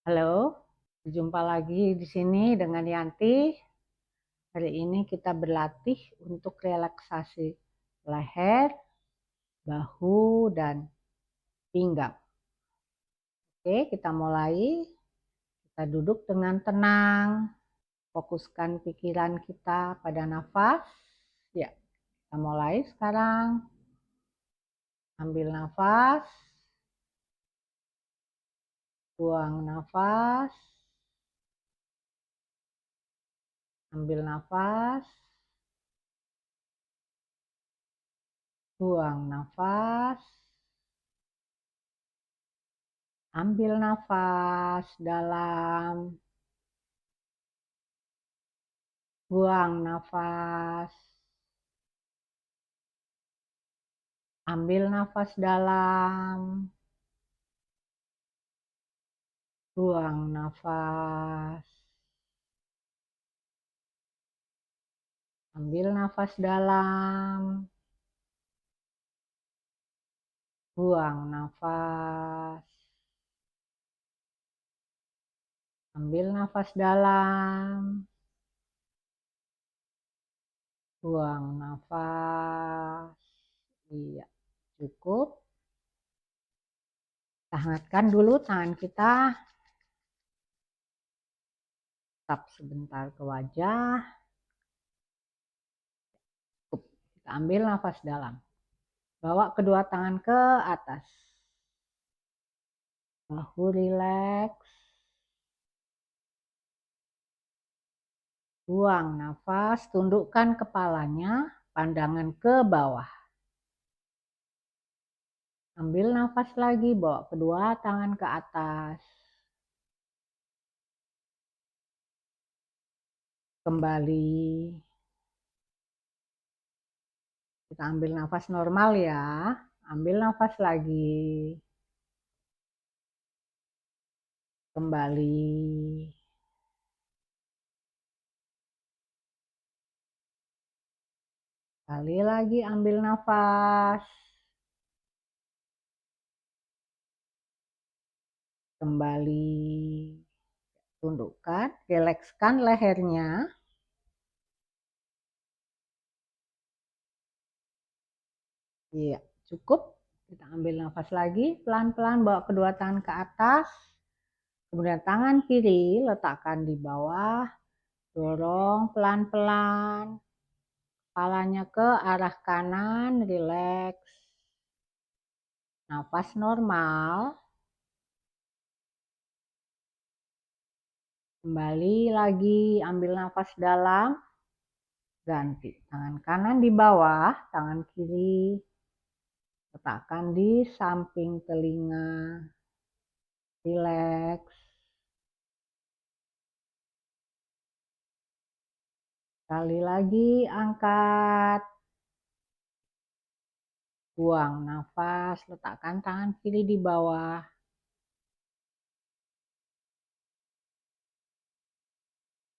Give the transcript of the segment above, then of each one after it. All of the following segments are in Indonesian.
Halo, jumpa lagi di sini dengan Yanti. Hari ini kita berlatih untuk relaksasi leher, bahu, dan pinggang. Oke, kita mulai. Kita duduk dengan tenang, fokuskan pikiran kita pada nafas. Ya, kita mulai sekarang. Ambil nafas, buang nafas, ambil nafas, buang nafas. Ambil nafas dalam, buang nafas. Ambil nafas dalam, buang nafas. Ambil nafas dalam, buang nafas. Ambil nafas dalam, buang nafas. Iya, cukup. Kita hangatkan dulu tangan kita. Tap sebentar ke wajah. Cukup. Kita ambil nafas dalam. Bawa kedua tangan ke atas. Bahu rileks. Buang nafas, tundukkan kepalanya, pandangan ke bawah. Ambil nafas lagi, bawa kedua tangan ke atas. Kembali. Kita ambil nafas normal ya. Ambil nafas lagi. Kembali. Sekali lagi ambil nafas. Kembali. Tundukkan, rilekskan lehernya. Iya, cukup. Kita ambil nafas lagi, pelan-pelan bawa kedua tangan ke atas. Kemudian tangan kiri letakkan di bawah, dorong pelan-pelan. Kepalanya ke arah kanan, rileks. Nafas normal. Kembali lagi, ambil nafas dalam. Ganti, tangan kanan di bawah, tangan kiri letakkan di samping telinga. Rileks. Sekali lagi, angkat. Buang nafas, letakkan tangan kiri di bawah.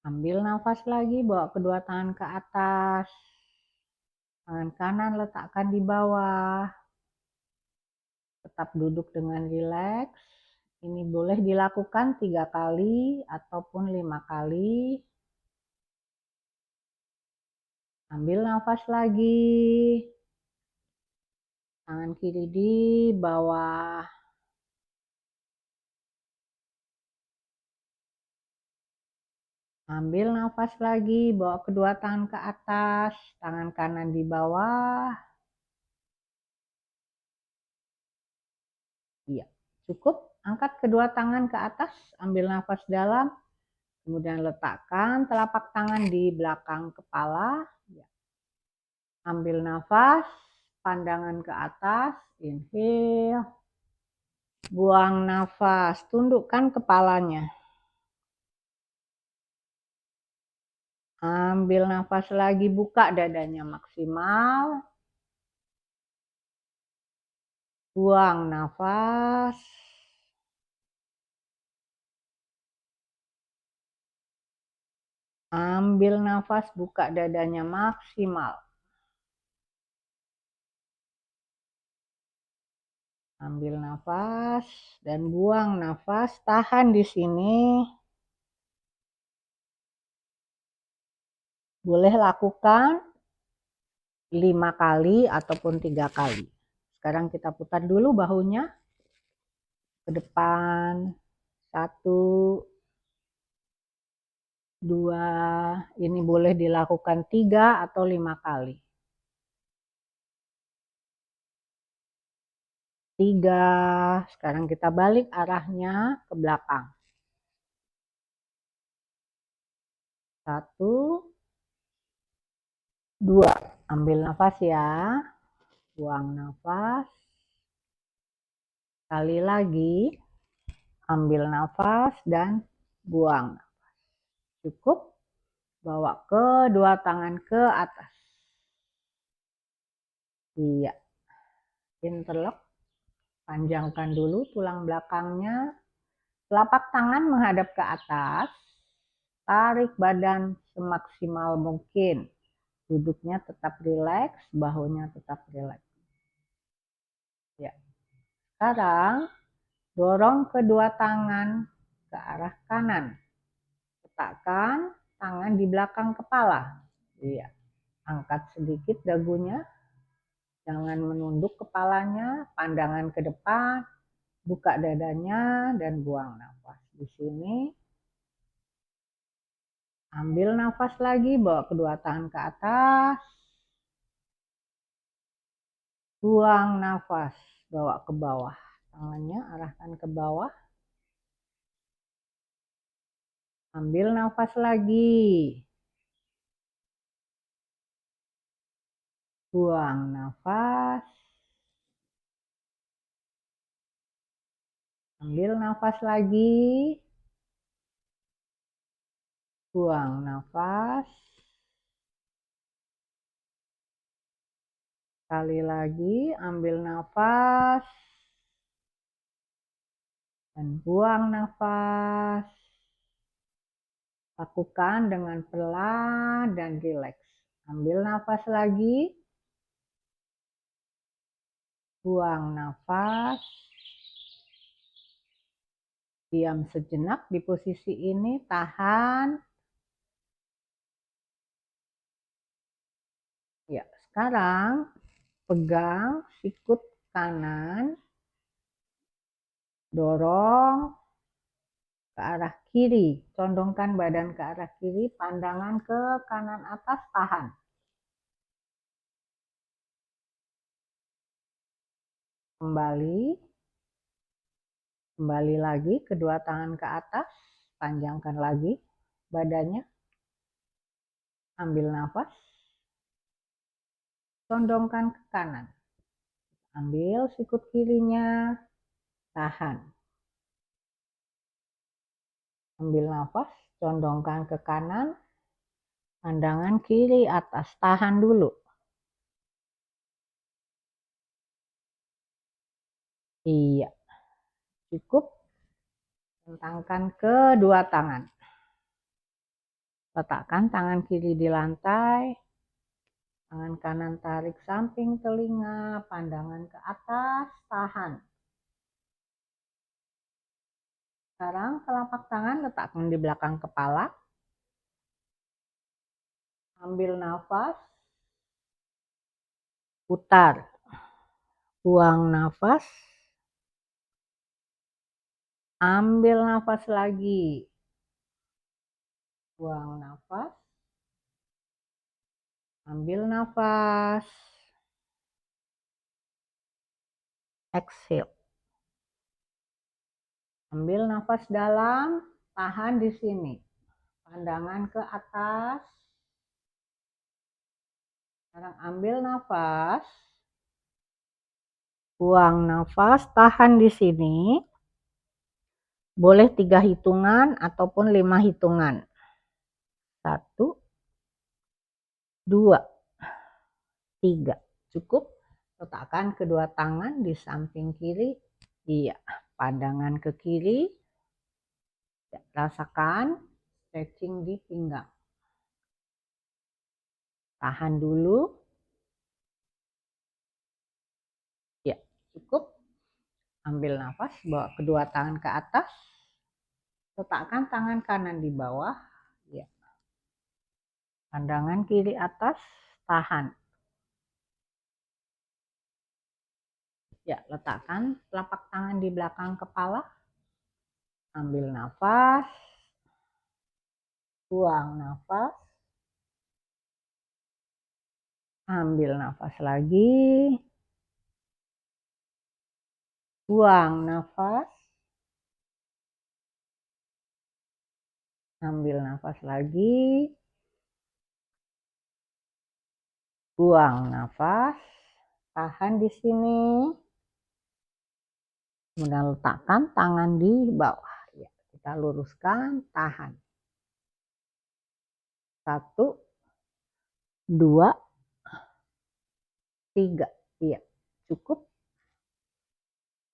Ambil nafas lagi, bawa kedua tangan ke atas. Tangan kanan letakkan di bawah. Tetap duduk dengan rileks. Ini boleh dilakukan 3 kali ataupun 5 kali. Ambil nafas lagi. Tangan kiri di bawah. Ambil nafas lagi, bawa kedua tangan ke atas, tangan kanan di bawah. Iya, cukup. Angkat kedua tangan ke atas, ambil nafas dalam, kemudian letakkan telapak tangan di belakang kepala. Ya. Ambil nafas, pandangan ke atas, inhale. Buang nafas, tundukkan kepalanya. Ambil nafas lagi, buka dadanya maksimal. Buang nafas. Ambil nafas, buka dadanya maksimal. Ambil nafas dan buang nafas, tahan di sini. Boleh lakukan 5 kali ataupun 3 kali. Sekarang kita putar dulu bahunya ke depan. 1, 2, ini boleh dilakukan 3 atau 5 kali. 3, sekarang kita balik arahnya ke belakang. 1, 2, ambil nafas ya, buang nafas. Sekali lagi, ambil nafas dan buang. Cukup, bawa kedua tangan ke atas. Iya, interlock. Panjangkan dulu tulang belakangnya. Telapak tangan menghadap ke atas. Tarik badan semaksimal mungkin. Duduknya tetap rileks, bahunya tetap rileks. Ya. Sekarang dorong kedua tangan ke arah kanan. Letakkan tangan di belakang kepala. Iya. Angkat sedikit dagunya. Jangan menunduk kepalanya, pandangan ke depan, buka dadanya dan buang nafas. Di sini ambil nafas lagi, bawa kedua tangan ke atas. Buang nafas, bawa ke bawah. Tangannya arahkan ke bawah. Ambil nafas lagi. Buang nafas. Ambil nafas lagi. Buang nafas. Sekali lagi, ambil nafas. Dan buang nafas. Lakukan dengan pelan dan rileks. Ambil nafas lagi. Buang nafas. Diam sejenak di posisi ini, tahan. Ya, sekarang pegang sikut kanan, dorong ke arah kiri, condongkan badan ke arah kiri, pandangan ke kanan atas, tahan. Kembali lagi, kedua tangan ke atas, panjangkan lagi badannya, ambil nafas, condongkan ke kanan, ambil sikut kirinya, tahan. Ambil nafas, condongkan ke kanan, pandangan kiri atas, tahan dulu. Iya, cukup. Bentangkan kedua tangan. Letakkan tangan kiri di lantai, tangan kanan tarik samping telinga, pandangan ke atas, tahan. Sekarang telapak tangan letakkan di belakang kepala. Ambil nafas, putar, buang nafas, ambil nafas lagi, buang nafas, ambil nafas, exhale. Ambil nafas dalam, tahan di sini. Pandangan ke atas. Sekarang ambil nafas. Buang nafas, tahan di sini. Boleh 3 hitungan ataupun 5 hitungan. 1, 2, 3. Cukup. Letakkan kedua tangan di samping kiri. Iya, pandangan ke kiri. Rasakan stretching di pinggang. Tahan dulu. Ya, cukup. Ambil nafas, bawa kedua tangan ke atas, letakkan tangan kanan di bawah, ya. Pandangan kiri atas, tahan. Ya, letakkan telapak tangan di belakang kepala, ambil nafas, buang nafas, ambil nafas lagi, buang nafas, ambil nafas lagi, buang nafas, tahan di sini, kemudian letakkan tangan di bawah, ya, kita luruskan, tahan. 1, 2, 3, iya, cukup.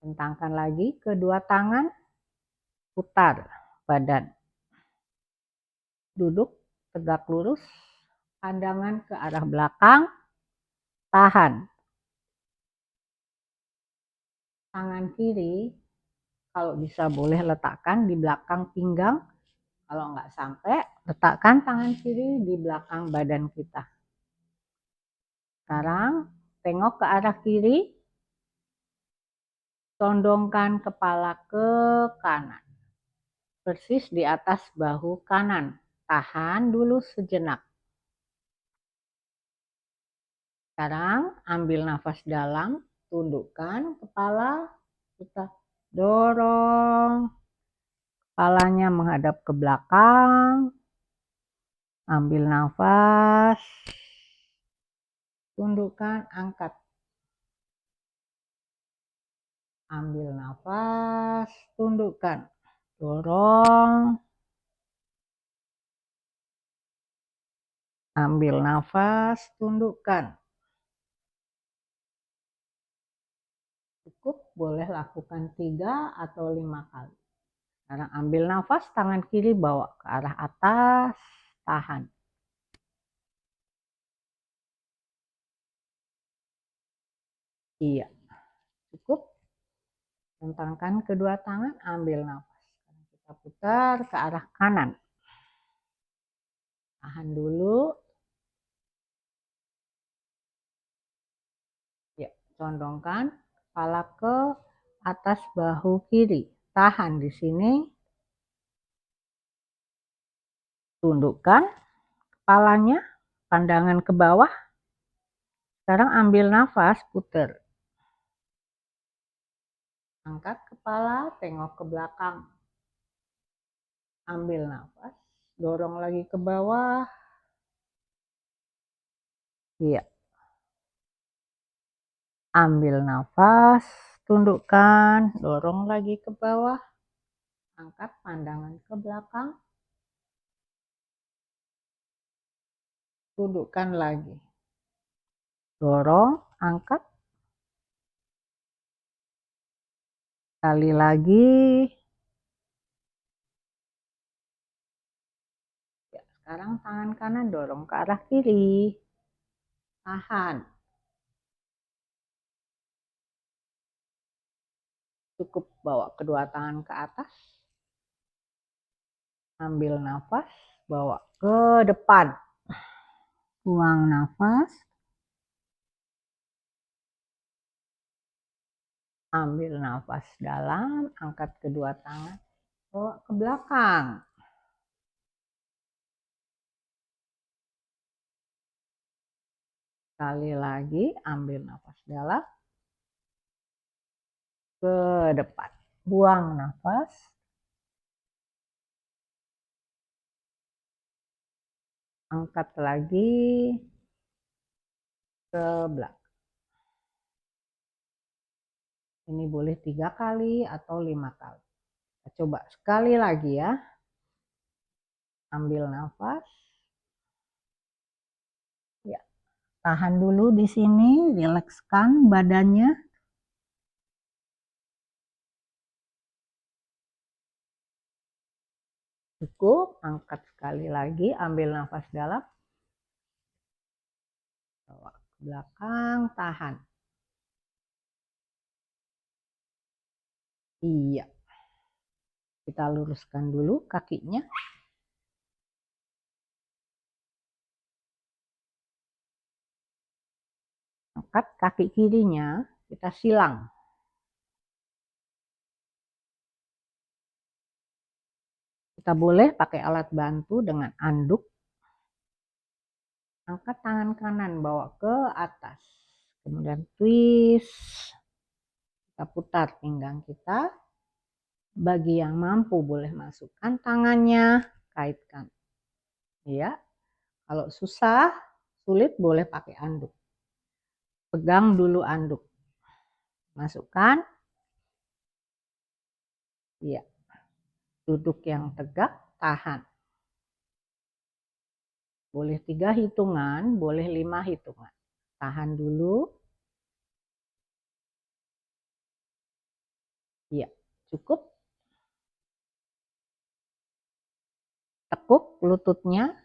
Bentangkan lagi kedua tangan, putar badan, duduk tegak lurus, pandangan ke arah belakang, tahan. Tangan kiri kalau bisa boleh letakkan di belakang pinggang, kalau nggak sampai letakkan tangan kiri di belakang badan kita. Sekarang tengok ke arah kiri, condongkan kepala ke kanan, persis di atas bahu kanan. Tahan dulu sejenak. Sekarang ambil nafas dalam, tundukkan kepala, kita dorong kepalanya menghadap ke belakang. Ambil nafas, tundukkan, angkat. Ambil nafas, tundukkan, dorong. Ambil nafas, tundukkan. Cukup, boleh lakukan 3 atau 5 kali. Sekarang ambil nafas, tangan kiri bawa ke arah atas, tahan. Iya, cukup. Bentangkan kedua tangan, ambil nafas. Kita putar ke arah kanan. Tahan dulu. Ya, condongkan kepala ke atas bahu kiri. Tahan di sini. Tundukkan kepalanya, pandangan ke bawah. Sekarang ambil nafas, putar. Angkat kepala, tengok ke belakang. Ambil nafas, dorong lagi ke bawah. Iya. Ambil nafas, tundukkan, dorong lagi ke bawah. Angkat pandangan ke belakang. Tundukkan lagi. Dorong, angkat. Sekali lagi. Ya, sekarang tangan kanan dorong ke arah kiri. Tahan. Cukup bawa kedua tangan ke atas. Ambil nafas, bawa ke depan. Buang nafas. Ambil nafas dalam, angkat kedua tangan, bawa ke belakang. Sekali lagi, ambil nafas dalam, ke depan. Buang nafas. Angkat lagi, ke belakang. Ini boleh 3 kali atau 5 kali. Kita coba sekali lagi ya. Ambil nafas. Ya, tahan dulu di sini, rilekskan badannya. Cukup, angkat sekali lagi, ambil nafas dalam. Bawa ke belakang, tahan. Iya. Kita luruskan dulu kakinya. Angkat kaki kirinya, kita silang. Kita boleh pakai alat bantu dengan anduk. Angkat tangan kanan, bawa ke atas. Kemudian twist. Kita putar pinggang kita. Bagi yang mampu boleh masukkan tangannya, kaitkan. Ya, kalau susah, sulit boleh pakai anduk. Pegang dulu anduk. Masukkan. Ya. Duduk yang tegak, tahan. Boleh 3 hitungan, boleh 5 hitungan. Tahan dulu. Ya, cukup. Tekuk lututnya.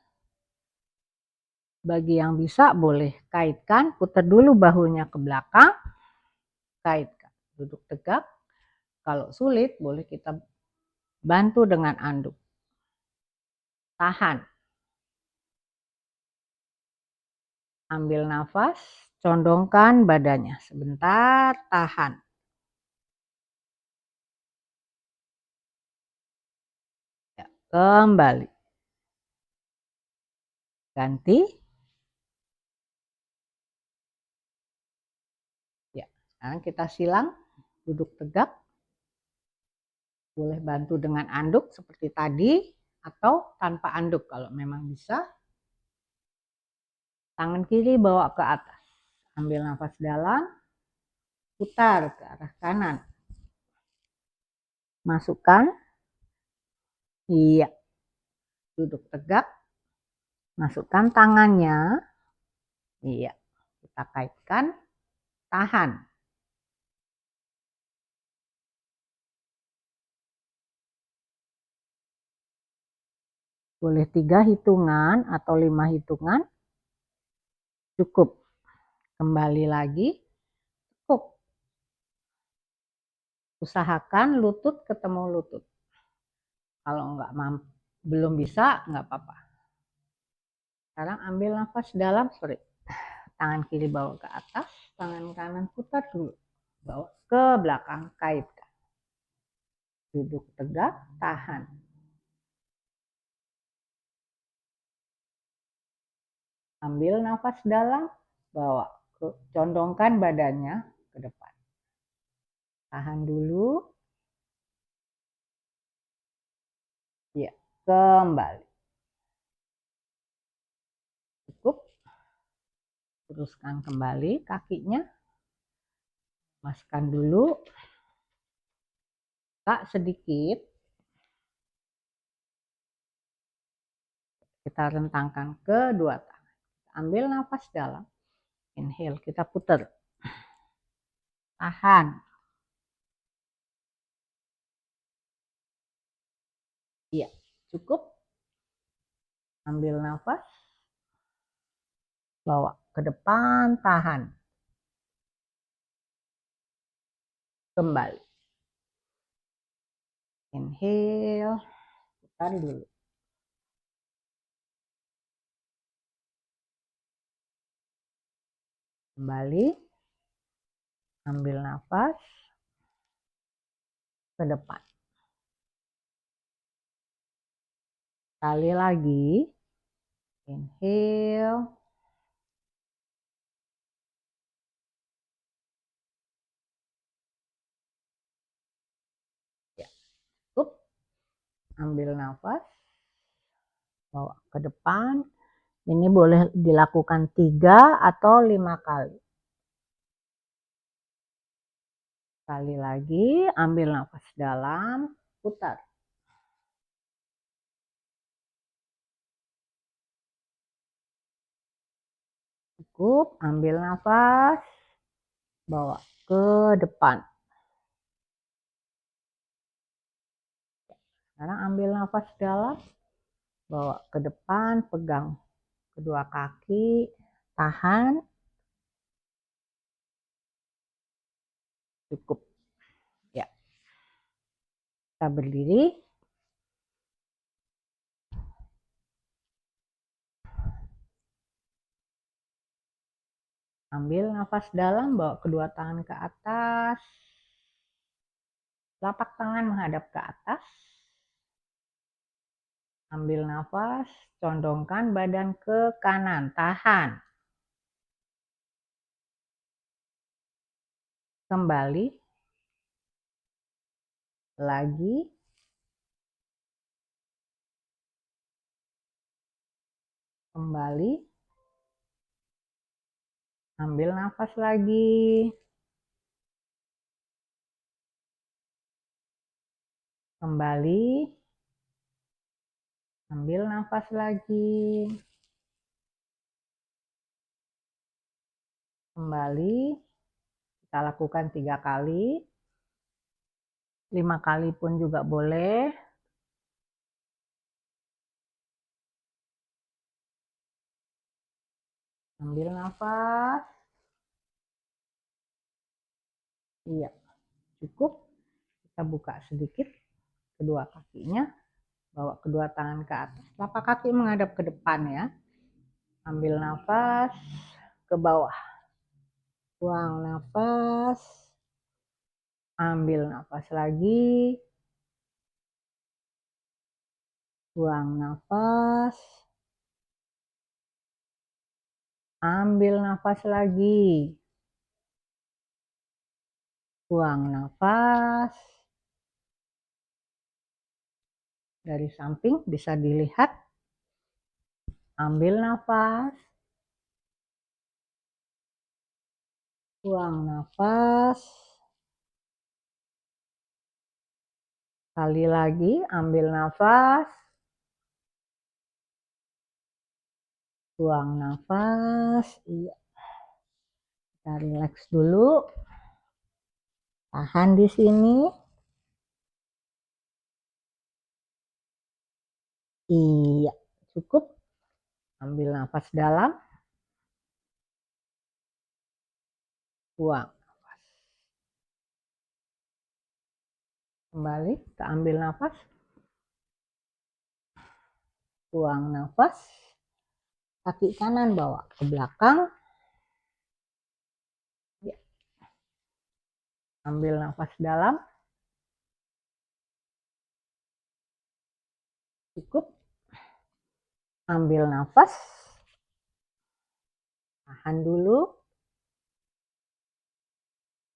Bagi yang bisa boleh kaitkan, putar dulu bahunya ke belakang. Kaitkan, duduk tegak. Kalau sulit boleh kita bantu dengan anduk. Tahan. Ambil nafas, condongkan badannya. Sebentar, tahan. Ya, kembali. Ganti. Ya, sekarang kita silang, duduk tegak. Boleh bantu dengan anduk seperti tadi atau tanpa anduk kalau memang bisa. Tangan kiri bawa ke atas. Ambil nafas dalam, putar ke arah kanan. Masukkan. Iya. Duduk tegak. Masukkan tangannya. Iya. Kita kaitkan. Tahan. Boleh 3 hitungan atau 5 hitungan. Cukup. Kembali lagi. Cukup. Usahakan lutut ketemu lutut. Kalau enggak belum bisa, enggak apa-apa. Sekarang ambil nafas dalam, tangan kiri bawa ke atas, tangan kanan putar dulu, bawa ke belakang, kaitkan. Duduk tegak, tahan. Ambil nafas dalam, bawa condongkan badannya ke depan. Tahan dulu. Ya, kembali. Cukup. Teruskan kembali kakinya. Masukkan dulu. Tak sedikit. Kita rentangkan kedua tangan. Ambil nafas dalam. Inhale, kita putar. Tahan. Iya, cukup. Ambil nafas. Bawa ke depan, tahan. Kembali. Inhale, putar dulu. Kembali. Ambil nafas. Ke depan. Sekali lagi. Inhale. Ya, cukup. Ambil nafas. Bawa ke depan. Ini boleh dilakukan 3 atau 5 kali. Sekali lagi, ambil nafas dalam, putar. Cukup, ambil nafas, bawa ke depan. Sekarang ambil nafas dalam, bawa ke depan, pegang kedua kaki, tahan. Cukup. Ya. Kita berdiri. Ambil nafas dalam, bawa kedua tangan ke atas. Telapak tangan menghadap ke atas. Ambil nafas, condongkan badan ke kanan, tahan. Kembali. Lagi. Kembali. Ambil nafas lagi. Kembali. Ambil nafas lagi. Kembali. Kita lakukan 3 kali. 5 kali pun juga boleh. Ambil nafas. Iya, cukup. Kita buka sedikit kedua kakinya. Bawa kedua tangan ke atas. Telapak kaki menghadap ke depan ya. Ambil nafas ke bawah. Buang nafas. Ambil nafas lagi. Buang nafas. Ambil nafas lagi. Buang nafas. Dari samping bisa dilihat. Ambil nafas. Buang nafas. Sekali lagi, ambil nafas. Buang nafas. Iya. Kita rileks dulu. Tahan di sini. Iya, cukup. Ambil nafas dalam. Buang nafas. Kembali, kita ambil nafas. Buang nafas. Kaki kanan bawa ke belakang. Ya. Ambil nafas dalam. Cukup. Ambil nafas. Tahan dulu.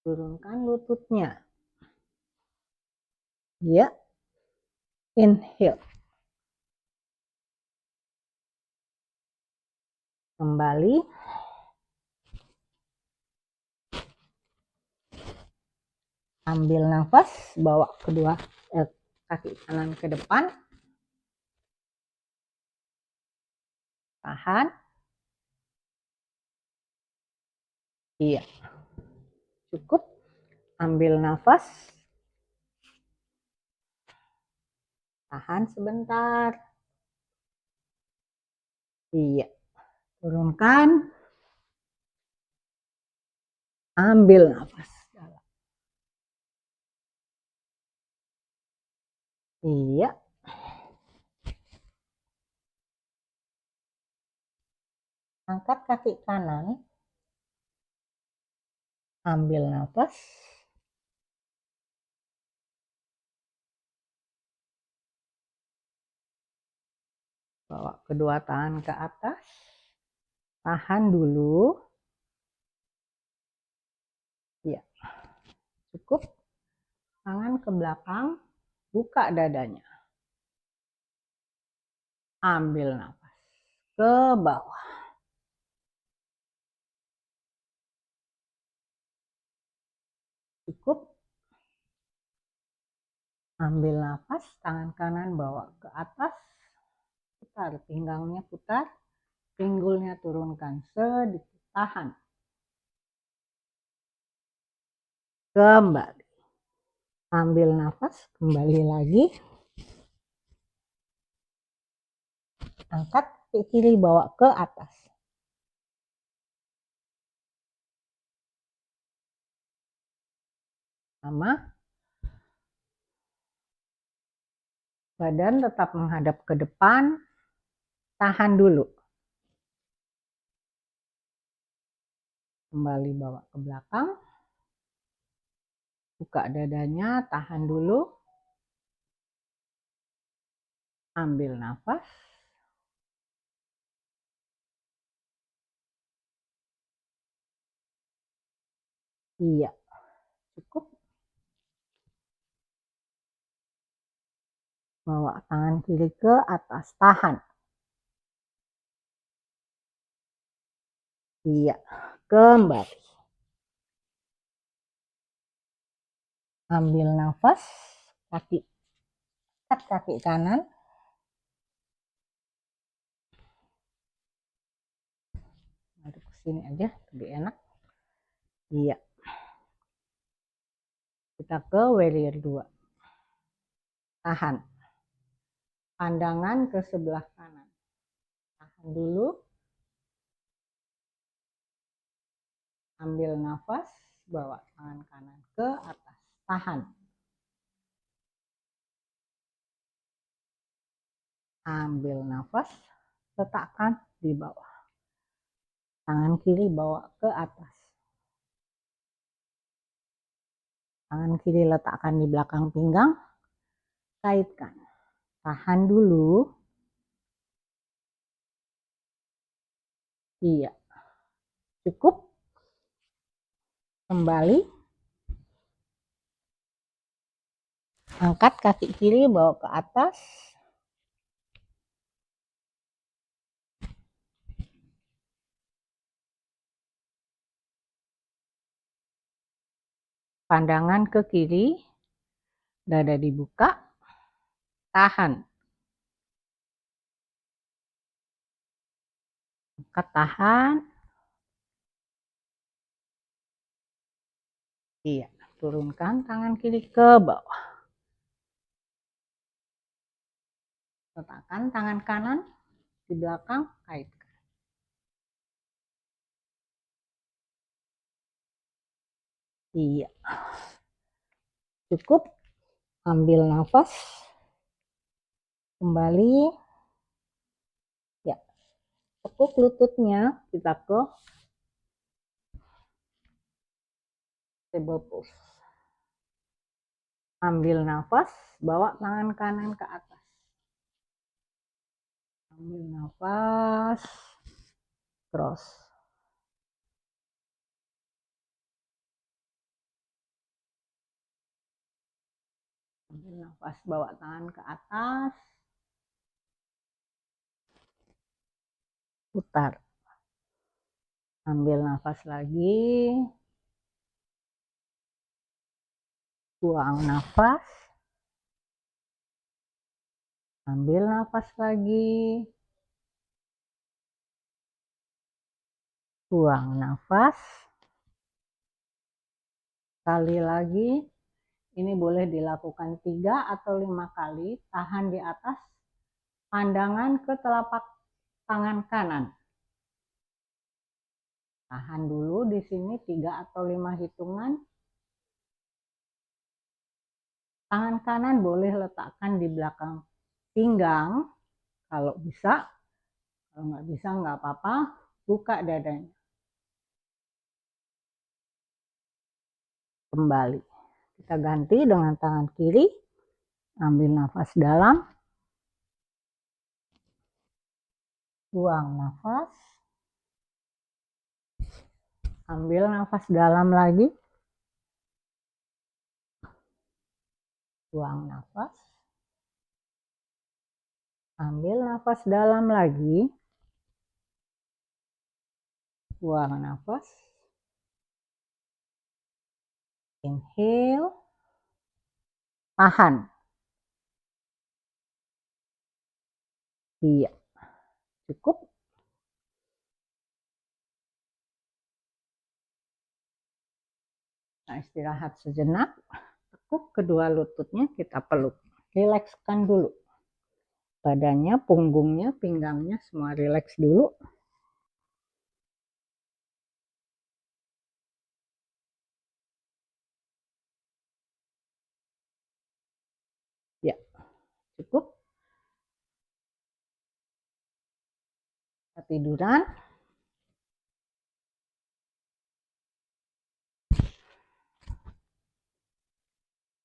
Turunkan lututnya. Ya. Inhale. Kembali. Ambil nafas, bawa kedua kaki kanan ke depan. Tahan. Iya. Cukup. Ambil nafas. Tahan sebentar. Iya. Turunkan. Ambil nafas. Iya. Angkat kaki kanan. Ambil nafas. Bawa kedua tangan ke atas. Tahan dulu. Ya. Cukup. Tangan ke belakang. Buka dadanya. Ambil nafas. Ke bawah. Cukup. Ambil nafas. Tangan kanan bawa ke atas. Putar. Pinggangnya putar. Pinggulnya turunkan sedikit. Tahan. Kembali. Ambil nafas. Kembali lagi. Angkat kaki kiri bawa ke atas. Sama. Badan tetap menghadap ke depan, tahan dulu. Kembali bawa ke belakang. Buka dadanya, tahan dulu. Ambil nafas. Iya, cukup. Bawa tangan kiri ke atas, tahan. Iya, kembali. Ambil nafas, kaki kanan. Aduk ke sini aja, lebih enak. Iya. Kita ke warrior 2. Tahan. Pandangan ke sebelah kanan. Tahan dulu. Ambil nafas, bawa tangan kanan ke atas. Tahan. Ambil nafas, letakkan di bawah. Tangan kiri bawa ke atas. Tangan kiri letakkan di belakang pinggang. Kaitkan. Tahan dulu. Iya. Cukup. Kembali. Angkat kaki kiri, bawa ke atas. Pandangan ke kiri. Dada dibuka. Tahan. Angkat, tahan. Iya. Turunkan tangan kiri ke bawah. Letakkan tangan kanan di belakang, kaitkan. Iya. Cukup. Ambil nafas. Kembali. Ya. Tekuk lututnya, kita ke table pose. Ambil nafas, bawa tangan kanan ke atas. Ambil nafas, cross. Ambil nafas, bawa tangan ke atas. Putar. Ambil nafas lagi. Buang nafas. Ambil nafas lagi. Buang nafas. Sekali lagi. Ini boleh dilakukan 3 atau 5 kali. Tahan di atas. Pandangan ke telapak tangan kanan. Tahan dulu di sini 3 atau 5 hitungan. Tangan kanan boleh letakkan di belakang pinggang. Kalau bisa. Kalau nggak bisa nggak apa-apa. Buka dadanya. Kembali. Kita ganti dengan tangan kiri. Ambil nafas dalam. Buang nafas. Ambil nafas dalam lagi. Buang nafas. Ambil nafas dalam lagi. Buang nafas. Inhale. Tahan. Iya. Cukup. Nah, istirahat sejenak. Tekuk kedua lututnya kita peluk. Rilekskan dulu. Badannya, punggungnya, pinggangnya semua rileks dulu. Ya, cukup. Ketiduran.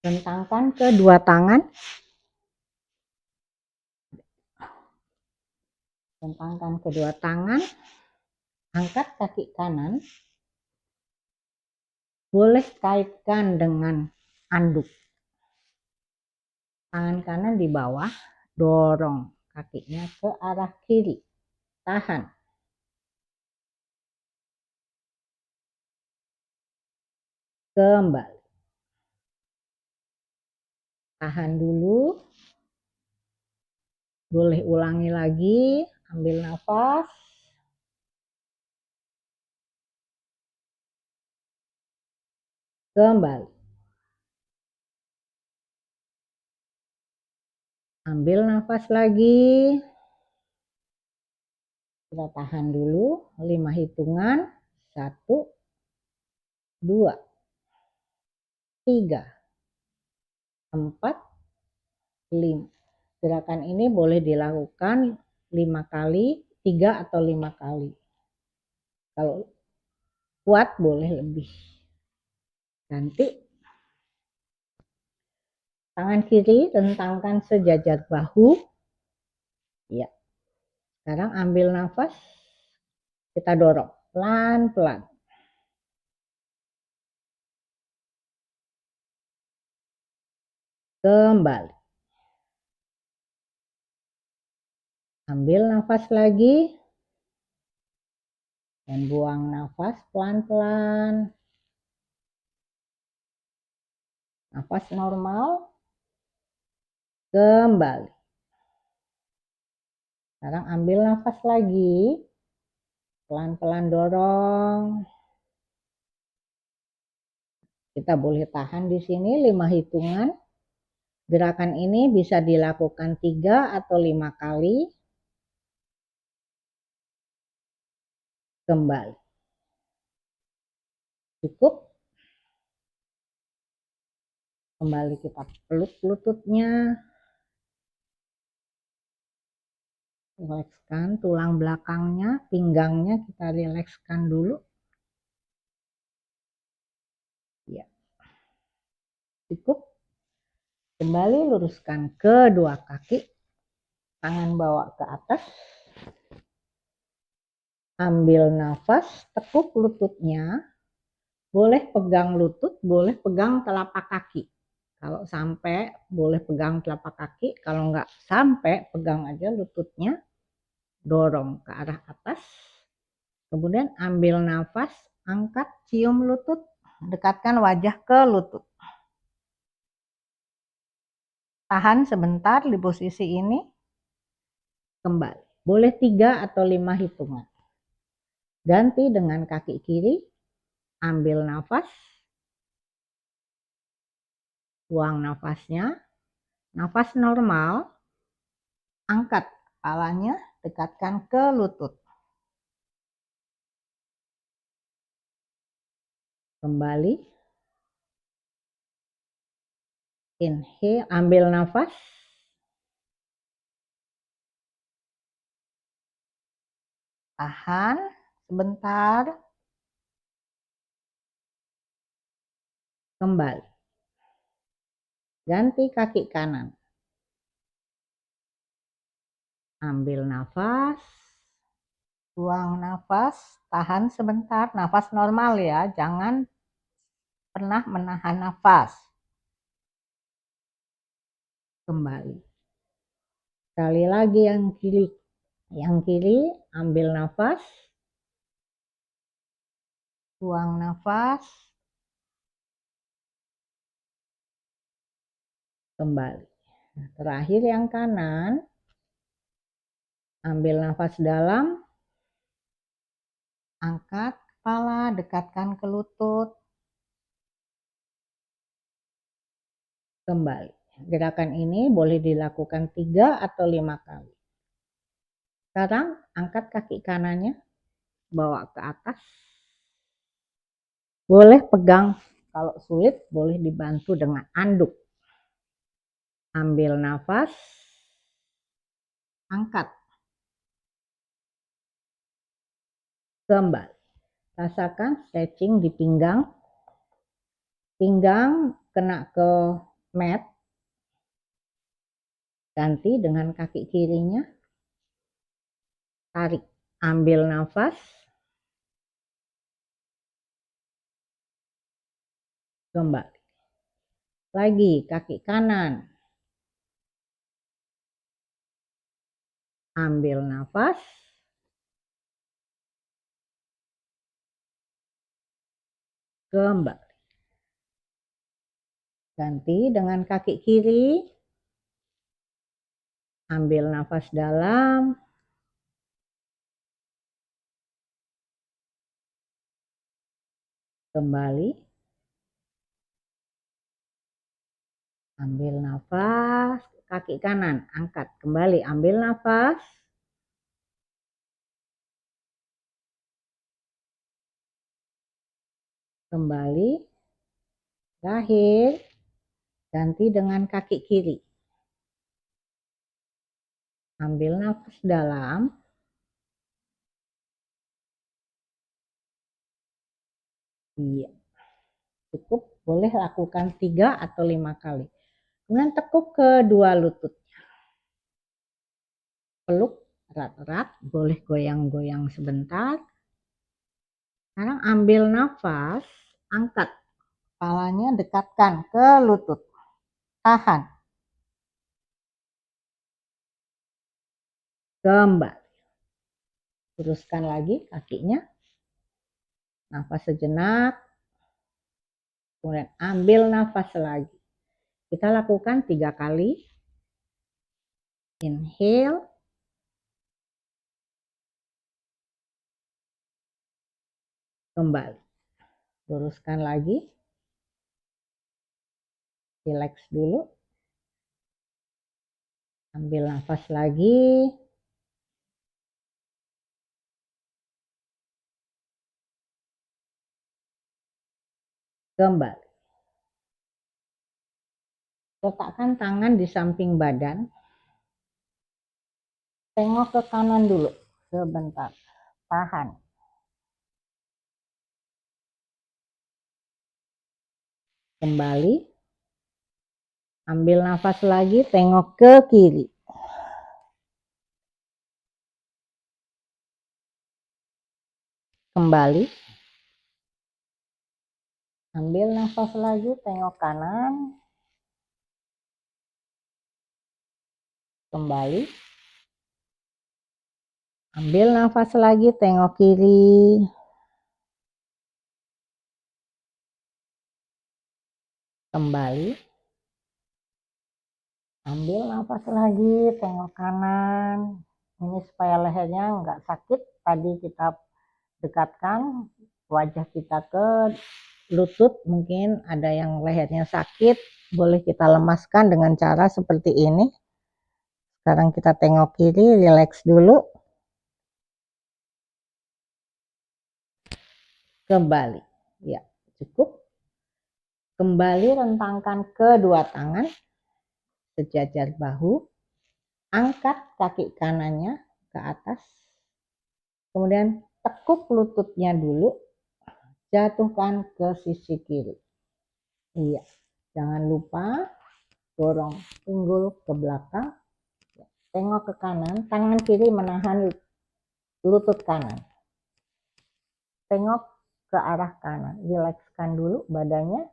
Bentangkan kedua tangan. Bentangkan kedua tangan. Angkat kaki kanan. Boleh kaitkan dengan anduk. Tangan kanan di bawah. Dorong kakinya ke arah kiri. Tahan. Kembali. Tahan dulu. Boleh ulangi lagi. Ambil nafas. Kembali. Ambil nafas lagi. Kita tahan dulu 5 hitungan. 1, 2, 3, 4, 5. Gerakan ini boleh dilakukan 5 kali, 3 atau 5 kali. Kalau kuat boleh lebih. Ganti. Tangan kiri rentangkan sejajar bahu. Ya. Sekarang ambil nafas. Kita dorong pelan-pelan. Kembali. Ambil nafas lagi. Dan buang nafas pelan-pelan. Nafas normal. Kembali. Sekarang ambil nafas lagi. Pelan-pelan dorong. Kita boleh tahan di sini 5 hitungan. Gerakan ini bisa dilakukan 3 atau 5 kali. Kembali. Cukup. Kembali kita peluk lututnya. Rilekskan tulang belakangnya, pinggangnya kita rilekskan dulu. Ya. Cukup. Kembali luruskan kedua kaki. Tangan bawa ke atas. Ambil nafas, tekuk lututnya. Boleh pegang lutut, boleh pegang telapak kaki. Kalau sampai boleh pegang telapak kaki, kalau nggak sampai pegang aja lututnya. Dorong ke arah atas. Kemudian ambil nafas, angkat, cium lutut, dekatkan wajah ke lutut. Tahan sebentar di posisi ini. Kembali. Boleh 3 atau 5 hitungan. Ganti dengan kaki kiri. Ambil nafas. Buang nafasnya. Nafas normal. Angkat kepalanya, dekatkan ke lutut. Kembali. Inhale, ambil nafas. Tahan sebentar. Kembali. Ganti kaki kanan. Ambil nafas. Buang nafas. Tahan sebentar. Nafas normal ya. Jangan pernah menahan nafas. Kembali. Sekali lagi yang kiri. Yang kiri, ambil nafas. Buang nafas. Kembali. Terakhir yang kanan. Ambil nafas dalam. Angkat kepala, dekatkan ke lutut. Kembali. Gerakan ini boleh dilakukan 3 atau 5 kali. Sekarang angkat kaki kanannya, bawa ke atas. Boleh pegang, kalau sulit boleh dibantu dengan anduk. Ambil nafas. Angkat. Kembali. Rasakan stretching di pinggang. Pinggang kena ke mat. Ganti dengan kaki kirinya. Tarik. Ambil nafas. Kembali. Lagi kaki kanan. Ambil nafas. Kembali. Ganti dengan kaki kiri. Ambil nafas dalam. Kembali. Ambil nafas. Kaki kanan angkat. Kembali ambil nafas. Kembali. Terakhir. Ganti dengan kaki kiri. Ambil nafas dalam. Iya. Cukup, boleh lakukan 3 atau 5 kali. Kemudian tekuk kedua lutut. Peluk erat-erat, boleh goyang-goyang sebentar. Sekarang ambil nafas, angkat. Kepalanya dekatkan ke lutut. Tahan. Kembali. Teruskan lagi kakinya. Nafas sejenak. Kemudian ambil nafas lagi. Kita lakukan 3 kali. Inhale. Kembali. Luruskan lagi. Relax dulu. Ambil nafas lagi. Kembali. Letakkan tangan di samping badan. Tengok ke kanan dulu. Sebentar. Tahan. Kembali. Ambil nafas lagi. Tengok ke kiri. Kembali. Ambil nafas lagi. Tengok kanan. Kembali. Ambil nafas lagi. Tengok kiri. Kembali. Ambil nafas lagi, tengok kanan. Ini supaya lehernya nggak sakit. Tadi kita dekatkan wajah kita ke lutut. Mungkin ada yang lehernya sakit. Boleh kita lemaskan dengan cara seperti ini. Sekarang kita tengok kiri, relax dulu. Kembali. Ya, cukup. Kembali rentangkan kedua tangan. Sejajar bahu. Angkat kaki kanannya ke atas. Kemudian tekuk lututnya dulu. Jatuhkan ke sisi kiri. Iya. Jangan lupa dorong pinggul ke belakang. Tengok ke kanan. Tangan kiri menahan lutut kanan. Tengok ke arah kanan. Rilekskan dulu badannya.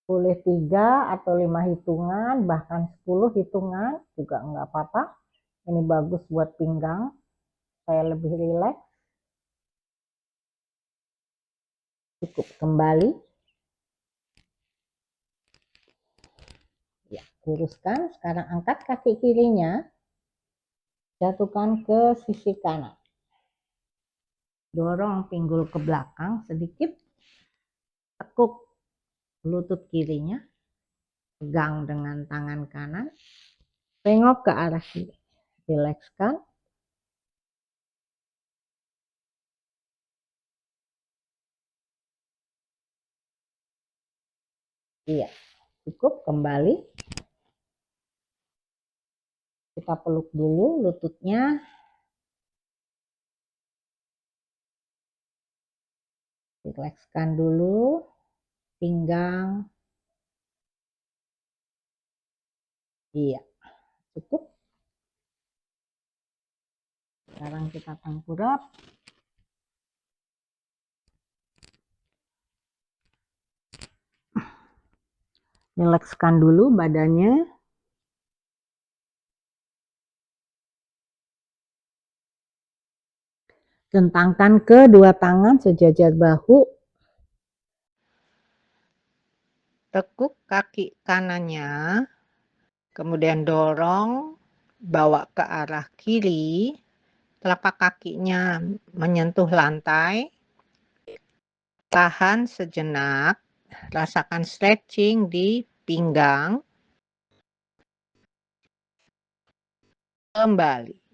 Boleh 3 atau 5 hitungan, bahkan 10 hitungan juga enggak apa-apa. Ini bagus buat pinggang, supaya lebih rileks. Cukup kembali. Ya, luruskan. Sekarang angkat kaki kirinya. Jatuhkan ke sisi kanan. Dorong pinggul ke belakang sedikit. Tekuk lutut kirinya. Pegang dengan tangan kanan. Tengok ke arah kiri. Rilekskan. Iya, cukup kembali. Kita peluk dulu lututnya. Rilekskan dulu pinggang. Iya, cukup. Sekarang kita tengkurap. Rilekskan dulu badannya. Rentangkan kedua tangan sejajar bahu. Tekuk kaki kanannya, kemudian dorong, bawa ke arah kiri, telapak kakinya menyentuh lantai, tahan sejenak, rasakan stretching di pinggang, kembali.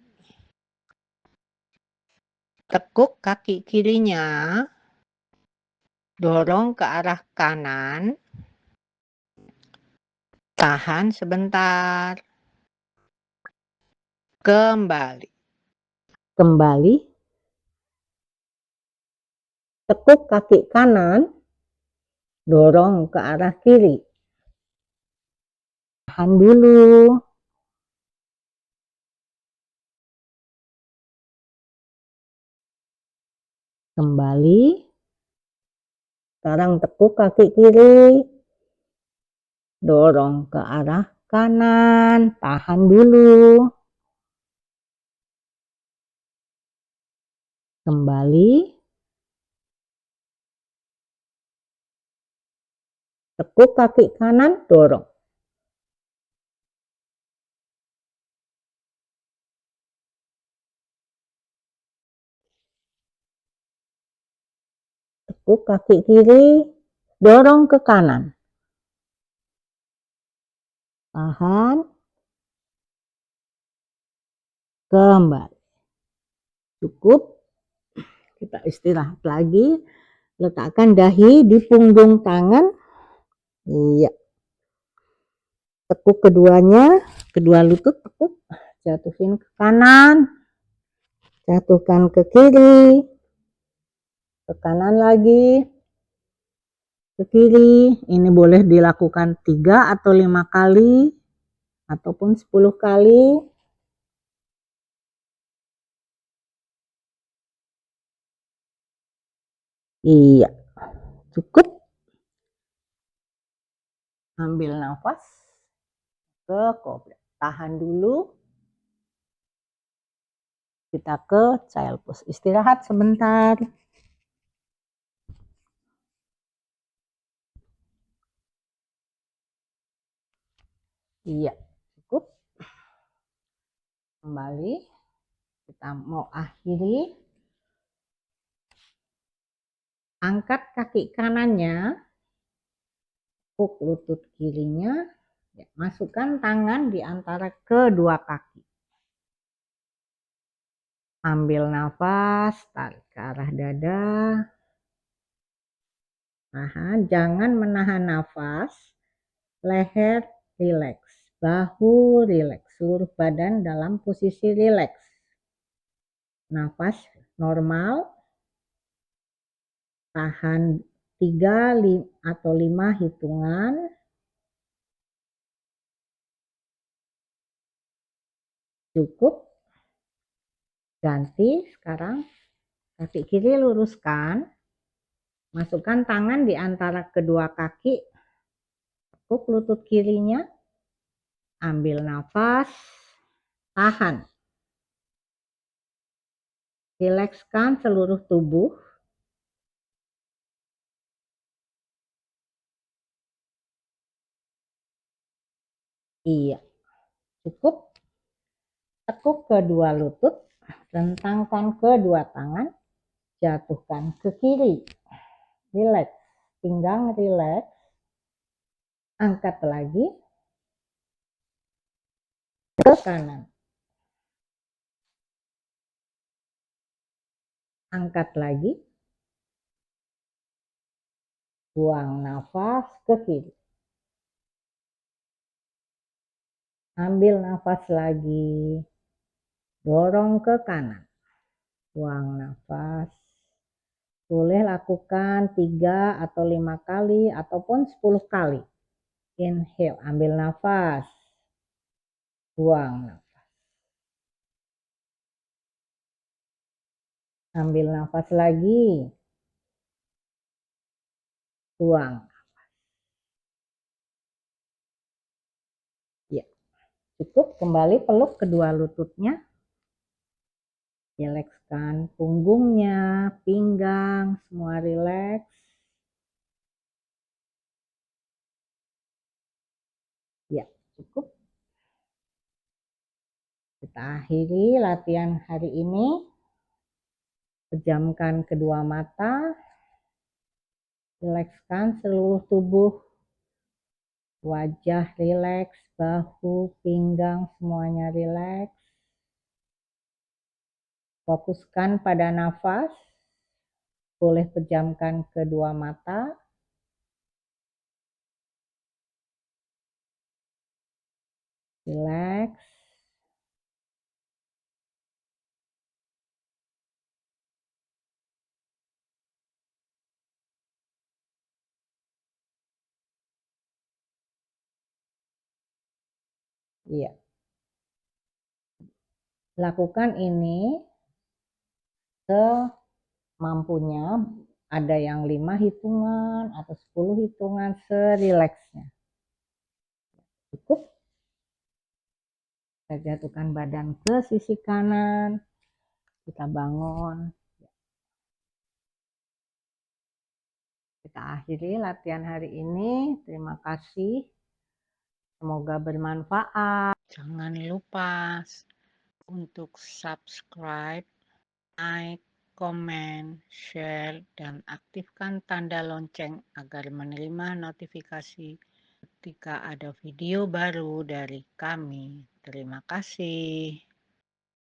Tekuk kaki kirinya, dorong ke arah kanan, tahan sebentar, kembali. Kembali. Tekuk kaki kanan, dorong ke arah kiri. Tahan dulu. Kembali. Sekarang tekuk kaki kiri. Dorong ke arah kanan. Tahan dulu. Kembali. Tekuk kaki kanan, dorong. Tekuk kaki kiri, dorong ke kanan. Tahan. Kembali. Cukup. Kita istirahat lagi. Letakkan dahi di punggung tangan. Iya. Tekuk keduanya, kedua lutut tekuk. Jatuhin ke kanan. Jatuhkan ke kiri. Ke kanan lagi. Ke kiri. Ini boleh dilakukan 3 atau 5 kali. Ataupun 10 kali. Iya. Cukup. Ambil nafas ke kobra. Tahan dulu. Kita ke child pose. Istirahat sebentar. Iya, cukup. Kembali. Kita mau akhiri. Angkat kaki kanannya. Tekuk lutut kirinya. Ya, masukkan tangan di antara kedua kaki. Ambil nafas, tarik ke arah dada. Tahan, jangan menahan nafas. Leher rileks, bahu rileks, seluruh badan dalam posisi rileks. Nafas normal. Tahan 3 atau 5 hitungan. Cukup. Ganti sekarang. Kaki kiri luruskan. Masukkan tangan di antara kedua kaki. Tekuk lutut kirinya. Ambil nafas. Tahan. Rilekskan seluruh tubuh. Iya. Cukup. Tekuk kedua lutut. Rentangkan kedua tangan. Jatuhkan ke kiri. Rileks. Pinggang rileks. Angkat lagi. Ke kanan. Angkat lagi. Buang nafas ke kiri. Ambil nafas lagi. Dorong ke kanan. Buang nafas. Boleh lakukan 3 atau 5 kali ataupun 10 kali. Inhale, ambil nafas. Buang nafas. Ambil nafas lagi. Buang. Ya, cukup. Kembali peluk kedua lututnya. Rilekskan punggungnya, pinggang, semua rileks. Ya, cukup. Kita akhiri latihan hari ini. Pejamkan kedua mata. Rilekskan seluruh tubuh. Wajah rileks, bahu, pinggang, semuanya rileks. Fokuskan pada nafas. Boleh pejamkan kedua mata. Rileks. Iya. Lakukan ini semampunya. Ada yang 5 hitungan atau 10 hitungan, serileksnya. Cukup. Kita jatuhkan badan ke sisi kanan. Kita bangun. Kita akhiri latihan hari ini. Terima kasih. Semoga bermanfaat. Jangan lupa untuk subscribe, like, komen, share, dan aktifkan tanda lonceng agar menerima notifikasi ketika ada video baru dari kami. Terima kasih.